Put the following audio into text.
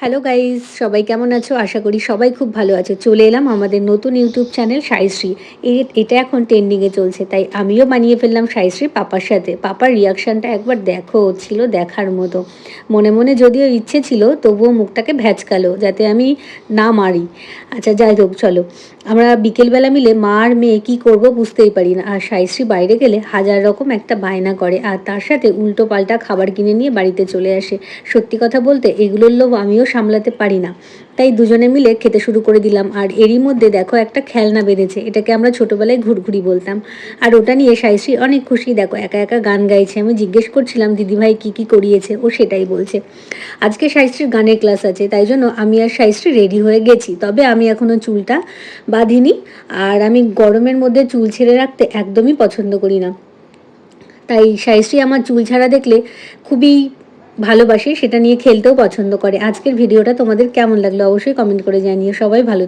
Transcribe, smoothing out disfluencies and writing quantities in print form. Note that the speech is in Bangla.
হ্যালো গাইস, সবাই কেমন আছো? আশা করি সবাই খুব ভালো আছো। চলে এলাম আমাদের নতুন ইউটিউব চ্যানেল সাইশ্রী। এটা এখন ট্রেন্ডিংয়ে চলছে, তাই আমিও বানিয়ে ফেললাম সাইশ্রী পাপার সাথে। পাপার রিয়াকশানটা একবার দেখো, ছিল দেখার মতো। মনে মনে যদিও ইচ্ছে ছিল, তবুও মুখটাকে ভ্যাচকালো যাতে আমি না মারি। আচ্ছা যাই হোক, চলো। আমরা বিকেলবেলা মিলে মা আর মেয়ে কী করবো বুঝতেই পারি না, আর সাইশ্রী বাইরে গেলে হাজার রকম একটা বায়না করে, আর তার সাথে উল্টো পাল্টা খাবার কিনে নিয়ে বাড়িতে চলে আসে। সত্যি কথা বলতে এগুলোর লোভ আমিও সামলাতে পারি না, তাই দুজনে মিলে খেতে শুরু করে দিলাম। আর এরই মধ্যে দেখো একটা খেলনা বেঁধেছে, এটাকে আমরা ছোটোবেলায় ঘুরঘুরি বলতাম। আর ওটা নিয়ে সাইশ্রী অনেক খুশি, দেখো একা একা গান গাইছে। আমি জিজ্ঞেস করছিলাম দিদিভাই কী কী করিয়েছে, ও সেটাই বলছে। আজকে সাইশ্রীর গানের ক্লাস আছে, তাই জন্য আমি আর সাইশ্রী রেডি হয়ে গেছি, তবে আমি এখনও চুলটা বাঁধিনি। আর আমি গরমের মধ্যে চুল ছেড়ে রাখতে একদমই পছন্দ করি না, তাই সাইশ্রী আমার চুল ছাড়া দেখলে খুবই ভালোবাসে, সেটা নিয়ে খেলতেও পছন্দ করে। আজকের ভিডিওটা তোমাদের কেমন লাগলো অবশ্যই কমেন্ট করে জানিও। সবাই ভালো